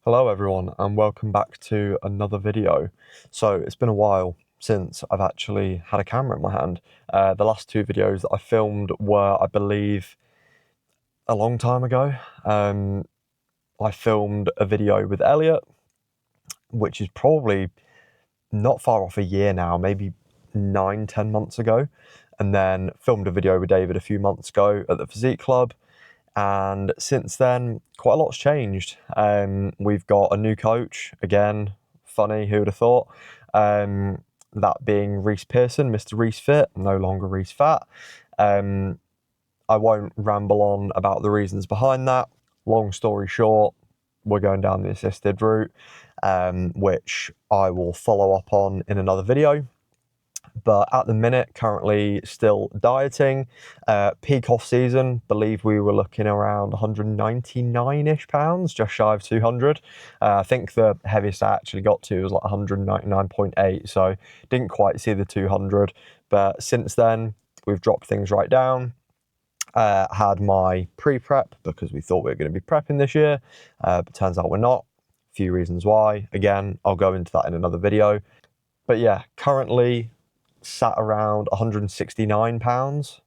Hello everyone and welcome back to another video. So it's been a while since I've actually had a camera in my hand. The last two videos that I filmed were, I believe, a long time ago. I filmed a video with Elliot, which is probably not far off a year now, maybe 9-10 months ago. And then filmed a video with David a few months ago at the Physique Club. And since then, quite a lot's changed. We've got a new coach, again, funny, who would have thought? That being Reece Pearson, Mr. Reece Fit, no longer Reece Fat. I won't ramble on about the reasons behind that. Long story short, we're going down the assisted route, which I will follow up on in another video. But at the minute, currently still dieting. Peak off season, believe we were looking around 199-ish pounds, just shy of 200. I think the heaviest I actually got to was like 199.8, so didn't quite see the 200. But since then, we've dropped things right down. Had my pre-prep because we thought we were going to be prepping this year, but turns out we're not. A few reasons why. Again, I'll go into that in another video. But yeah, currently sat around 169 pounds,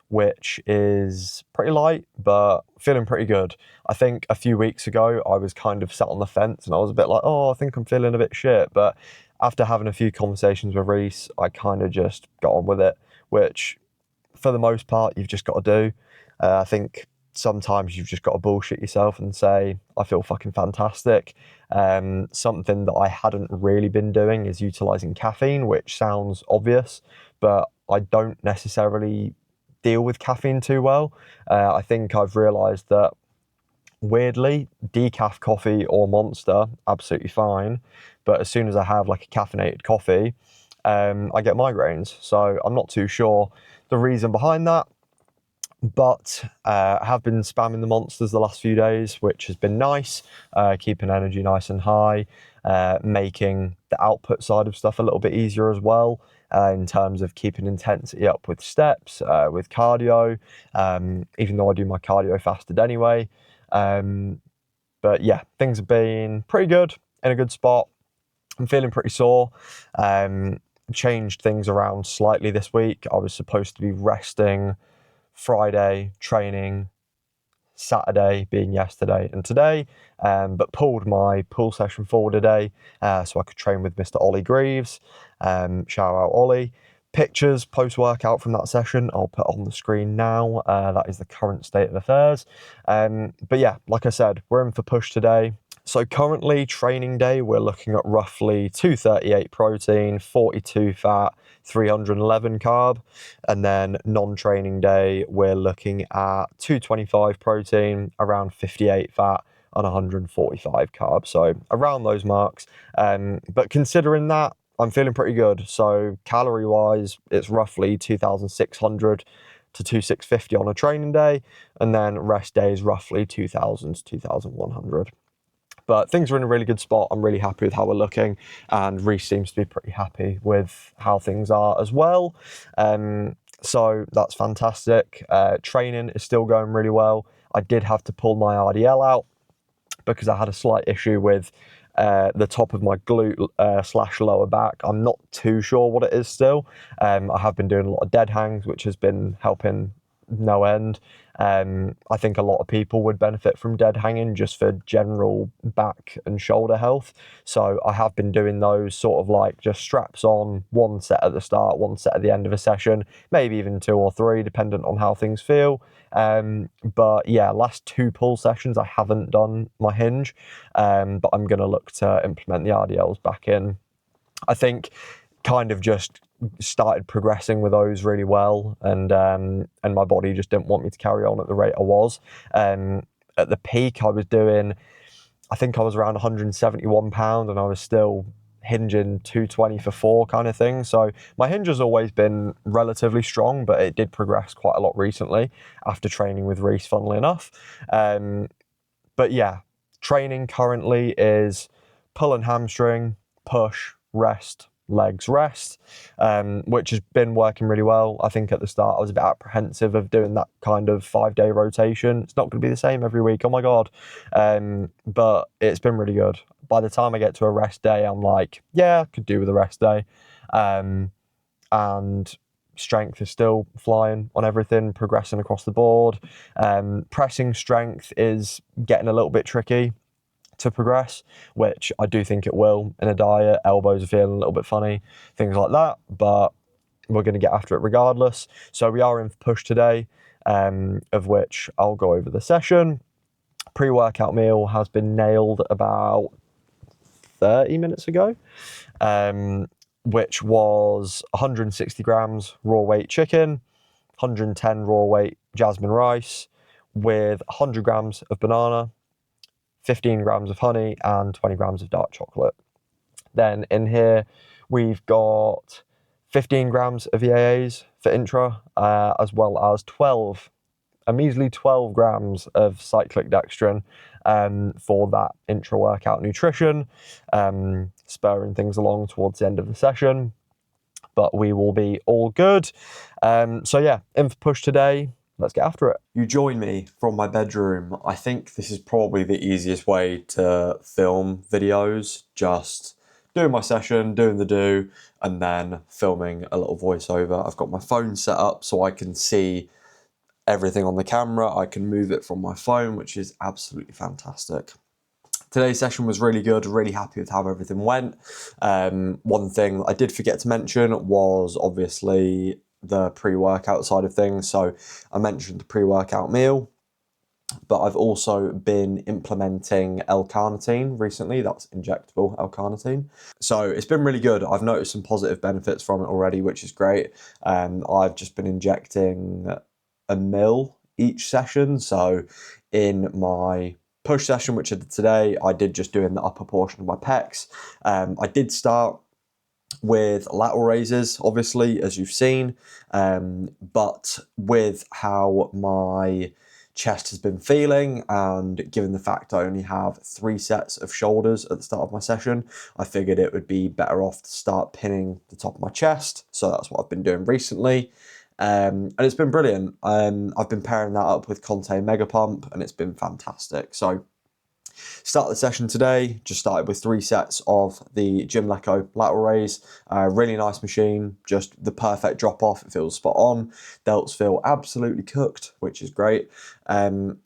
which is pretty light, but feeling pretty good. I think a few weeks ago, I was kind of sat on the fence and I was a bit like, oh, I think I'm feeling a bit shit. But after having a few conversations with Reece, I kind of just got on with it, which for the most part, you've just got to do. I think sometimes you've just got to bullshit yourself and say, I feel fucking fantastic. Something that I hadn't really been doing is utilizing caffeine, which sounds obvious, but I don't necessarily deal with caffeine too well. I think I've realized that weirdly, decaf coffee or Monster, absolutely fine. But as soon as I have like a caffeinated coffee, I get migraines. So I'm not too sure the reason behind that. But I have been spamming the Monsters the last few days, which has been nice, keeping energy nice and high, making the output side of stuff a little bit easier as well, in terms of keeping intensity up with steps, with cardio, even though I do my cardio fasted anyway. But yeah, things have been pretty good, in a good spot. I'm feeling pretty sore. Changed things around slightly this week. I was supposed to be resting Friday, training, Saturday being yesterday and today, but pulled my pool session forward a day so I could train with Mr. Ollie Greaves. Shout out Ollie. Pictures post-workout from that session I'll put on the screen now. That is the current state of affairs. But yeah, like I said, we're in for push today. So currently, training day, we're looking at roughly 238 protein, 42 fat, 311 carb. And then non-training day, we're looking at 225 protein, around 58 fat, and 145 carb. So around those marks. But considering that, I'm feeling pretty good. So calorie-wise, it's roughly 2,600 to 2,650 on a training day. And then rest day is roughly 2,000 to 2,100. But things are in a really good spot. I'm really happy with how we're looking, and Reece seems to be pretty happy with how things are as well. So that's fantastic. Training is still going really well. I did have to pull my RDL out because I had a slight issue with the top of my glute slash lower back. I'm not too sure what it is still. I have been doing a lot of dead hangs, which has been helping no end. I think a lot of people would benefit from dead hanging just for general back and shoulder health. So I have been doing those sort of like just straps on, one set at the start, one set at the end of a session, maybe even 2 or 3, dependent on how things feel. But yeah, last 2 pull sessions, I haven't done my hinge, but I'm going to look to implement the RDLs back in. I think kind of just started progressing with those really well, and my body just didn't want me to carry on at the rate I was. At the peak, I was doing, I think I was around 171 pound, and I was still hinging 220 for 4 kind of thing. So my hinge has always been relatively strong, but it did progress quite a lot recently after training with Reece, funnily enough. But yeah, training currently is pull and hamstring, push, rest, legs rest, which has been working really well. I think at the start I was a bit apprehensive of doing that kind of 5-day rotation. It's not going to be the same every week, oh my god, but it's been really good. By the time I get to a rest day, I'm like, yeah, I could do with a rest day, and strength is still flying on everything, progressing across the board. Pressing strength is getting a little bit tricky to progress, which I do think it will in a diet. Elbows are feeling a little bit funny, things like that, but we're going to get after it regardless. So we are in for push today, of which I'll go over the session. Pre-workout meal has been nailed about 30 minutes ago, which was 160 grams raw weight chicken, 110 raw weight jasmine rice with 100 grams of banana, 15 grams of honey and 20 grams of dark chocolate. Then in here, we've got 15 grams of EAAs for intra, as well as a measly 12 grams of cyclic dextrin for that intra-workout nutrition, spurring things along towards the end of the session. But we will be all good. So yeah, in for push today. Let's get after it. You join me from my bedroom. I think this is probably the easiest way to film videos. Just doing my session, doing the do, and then filming a little voiceover. I've got my phone set up so I can see everything on the camera. I can move it from my phone, which is absolutely fantastic. Today's session was really good, really happy with how everything went. One thing I did forget to mention was obviously the pre-workout side of things. So I mentioned the pre-workout meal, but I've also been implementing L-carnitine recently. That's injectable L-carnitine. So it's been really good. I've noticed some positive benefits from it already, which is great. I've just been injecting a mil each session. So in my push session, which I did today, I did just do in the upper portion of my pecs. I did start with lateral raises, obviously, as you've seen, but with how my chest has been feeling, and given the fact I only have 3 sets of shoulders at the start of my session, I figured it would be better off to start pinning the top of my chest. So that's what I've been doing recently. And it's been brilliant. I've been pairing that up with Conte Mega Pump, and it's been fantastic. So start the session today, just started with 3 sets of the Gymleco lateral raise. Really nice machine, just the perfect drop off. It feels spot on. Delts feel absolutely cooked, which is great.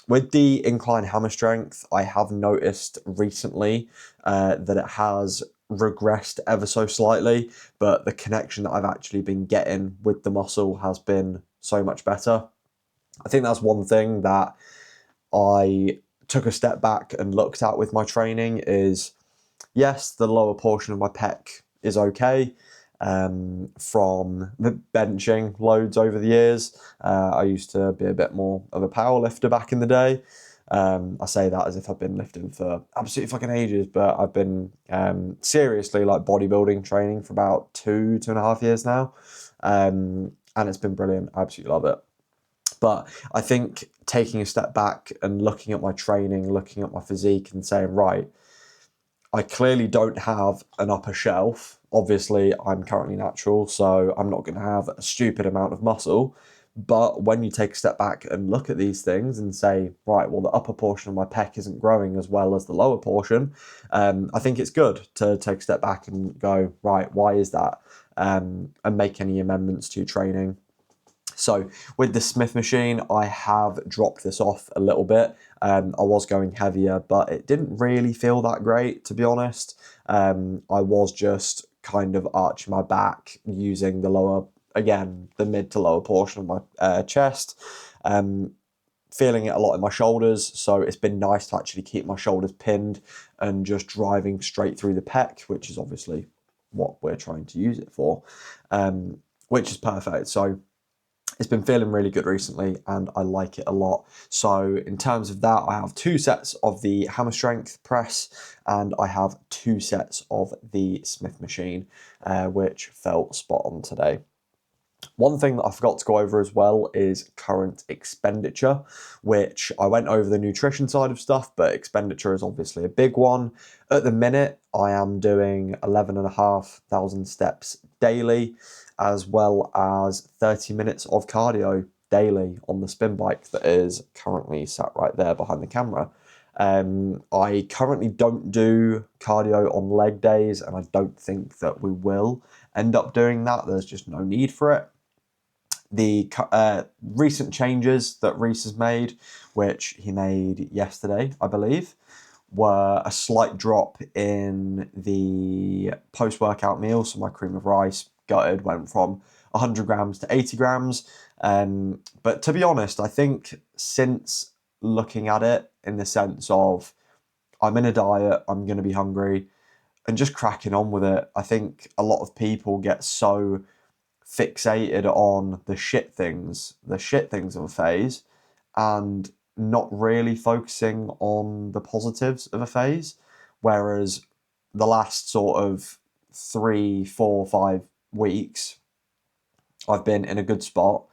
With the incline hammer strength, I have noticed recently that it has regressed ever so slightly, but the connection that I've actually been getting with the muscle has been so much better. I think that's one thing that I took a step back and looked at with my training is, yes, the lower portion of my pec is okay from the benching loads over the years. I used to be a bit more of a power lifter back in the day. I say that as if I've been lifting for absolutely fucking ages, but I've been seriously like bodybuilding training for about 2.5 years now. And it's been brilliant. I absolutely love it. But I think taking a step back and looking at my training, looking at my physique and saying, right, I clearly don't have an upper shelf. Obviously, I'm currently natural, so I'm not going to have a stupid amount of muscle. But when you take a step back and look at these things and say, right, well, the upper portion of my pec isn't growing as well as the lower portion, I think it's good to take a step back and go, right, why is that? And make any amendments to training. So with the Smith machine, I have dropped this off a little bit. I was going heavier, but it didn't really feel that great, to be honest. I was just kind of arching my back using the lower, again, the mid to lower portion of my chest. Feeling it a lot in my shoulders, so it's been nice to actually keep my shoulders pinned and just driving straight through the pec, which is obviously what we're trying to use it for, which is perfect. So it's been feeling really good recently and I like it a lot. So in terms of that, I have 2 sets of the hammer strength press and I have 2 sets of the Smith machine, which felt spot on today. One thing that I forgot to go over as well is current expenditure, which I went over the nutrition side of stuff, but expenditure is obviously a big one. At the minute, I am doing 11,500 steps daily, as well as 30 minutes of cardio daily on the spin bike that is currently sat right there behind the camera. I currently don't do cardio on leg days, and I don't think that we will end up doing that. There's just no need for it. The recent changes that Reese has made, which he made yesterday, I believe, were a slight drop in the post-workout meal. So my cream of rice gutted went from 100 grams to 80 grams. But to be honest, I think since looking at it in the sense of I'm in a diet, I'm going to be hungry, and just cracking on with it, I think a lot of people get so fixated on the shit things of a phase, and not really focusing on the positives of a phase. Whereas the last sort of 3, 4, 5 weeks, I've been in a good spot.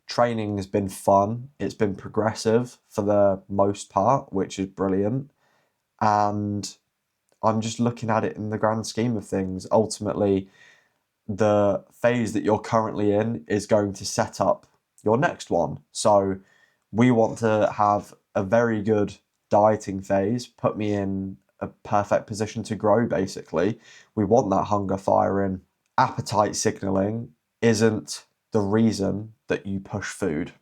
Training has been fun. It's been progressive for the most part, which is brilliant. And I'm just looking at it in the grand scheme of things. Ultimately, the phase that you're currently in is going to set up your next one. So we want to have a very good dieting phase, put me in a perfect position to grow, basically. We want that hunger firing. Appetite signaling isn't the reason that you push food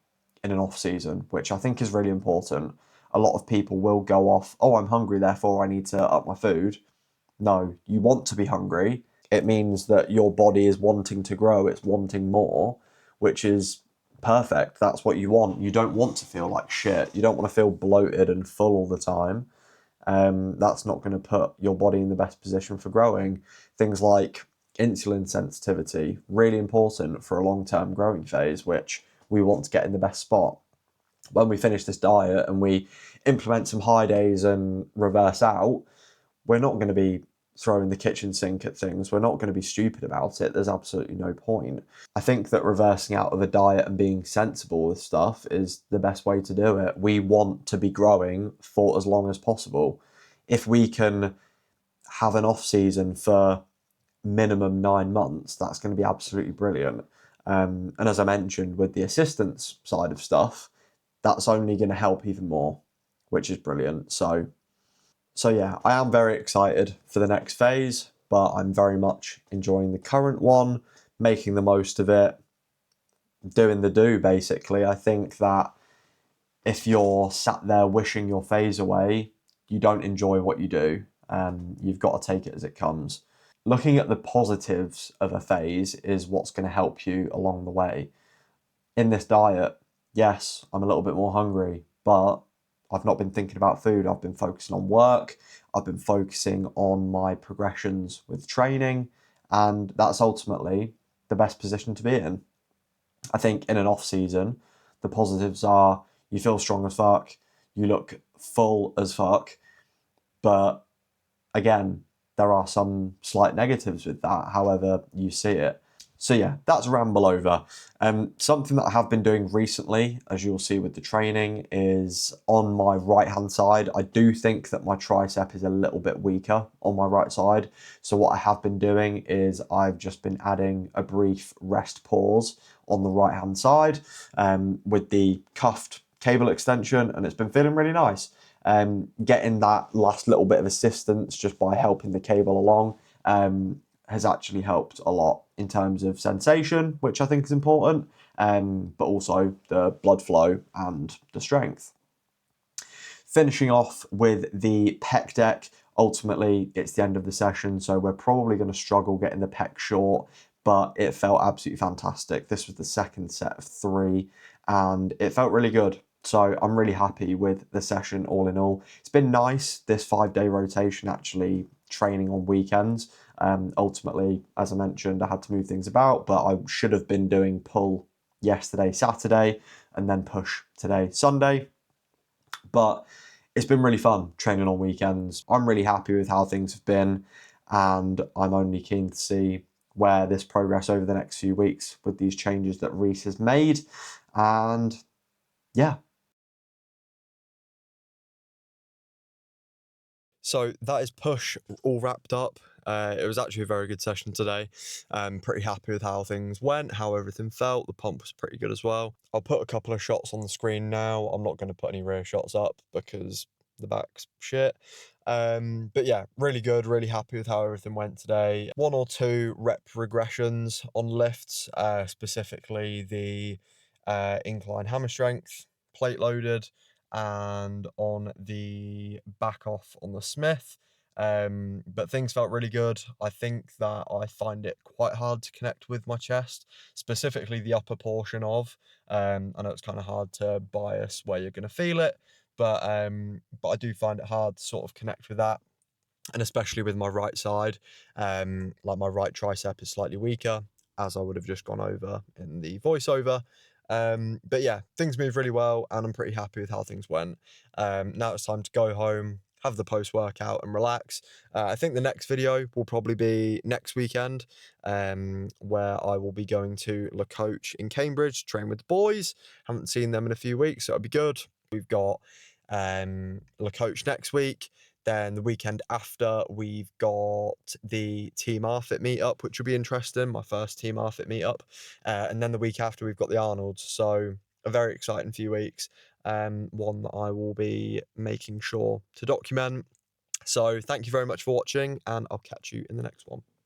in an off season, which I think is really important. A lot of people will go off, oh, I'm hungry, therefore I need to up my food. No, you want to be hungry. It means that your body is wanting to grow, it's wanting more, which is perfect. That's what you want. You don't want to feel like shit. You don't want to feel bloated and full all the time. That's not going to put your body in the best position for growing. Things like insulin sensitivity, really important for a long-term growing phase, which we want to get in the best spot. When we finish this diet and we implement some high days and reverse out, we're not going to be throwing the kitchen sink at things. We're not going to be stupid about it. There's absolutely no point. I think that reversing out of a diet and being sensible with stuff is the best way to do it. We want to be growing for as long as possible. If we can have an off season for minimum 9 months, that's going to be absolutely brilliant. And as I mentioned, with the assistance side of stuff, that's only going to help even more, which is brilliant. So yeah, I am very excited for the next phase, but I'm very much enjoying the current one, making the most of it, doing the do, basically. I think that if you're sat there wishing your phase away, you don't enjoy what you do, and you've got to take it as it comes. Looking at the positives of a phase is what's going to help you along the way. In this diet, yes, I'm a little bit more hungry, but I've not been thinking about food. I've been focusing on work. I've been focusing on my progressions with training, and that's ultimately the best position to be in. I think in an off season, the positives are you feel strong as fuck, you look full as fuck, but again, there are some slight negatives with that, however you see it. So yeah, that's ramble over. Something that I have been doing recently, as you'll see with the training, is on my right hand side. I do think that my tricep is a little bit weaker on my right side. So what I have been doing is I've just been adding a brief rest pause on the right hand side with the cuffed cable extension, and it's been feeling really nice. Getting that last little bit of assistance just by helping the cable along has actually helped a lot in terms of sensation, which I think is important, but also the blood flow and the strength. Finishing off with the pec deck. Ultimately, it's the end of the session, so we're probably going to struggle getting the pec short, but it felt absolutely fantastic. This was the second set of 3, and it felt really good. So I'm really happy with the session all in all. It's been nice, this 5-day rotation, actually training on weekends. Ultimately, as I mentioned, I had to move things about, but I should have been doing pull yesterday, Saturday, and then push today, Sunday. But it's been really fun training on weekends. I'm really happy with how things have been, and I'm only keen to see where this progress over the next few weeks with these changes that Reece has made. And yeah. So that is push all wrapped up. It was actually a very good session today. Pretty happy with how things went, how everything felt. The pump was pretty good as well. I'll put a couple of shots on the screen now. I'm not going to put any rear shots up because the back's shit. But yeah, really good, really happy with how everything went today. 1 or 2 rep regressions on lifts, specifically the incline hammer strength, plate loaded, and on the back off on the Smith. But things felt really good. I think that I find it quite hard to connect with my chest, specifically the upper portion of. I know it's kind of hard to bias where you're going to feel it, but I do find it hard to sort of connect with that, and especially with my right side. Like my right tricep is slightly weaker, as I would have just gone over in the voiceover. But yeah, things moved really well, and I'm pretty happy with how things went. Now it's time to go home, have the post-workout, and relax. I think the next video will probably be next weekend, where I will be going to La Coach in Cambridge to train with the boys. Haven't seen them in a few weeks, so it'll be good. We've got La Coach next week. Then the weekend after, we've got the Team Arfit meetup, which will be interesting, my first Team Arfit meetup. And then the week after, we've got the Arnolds. So a very exciting few weeks, one that I will be making sure to document. So thank you very much for watching, and I'll catch you in the next one.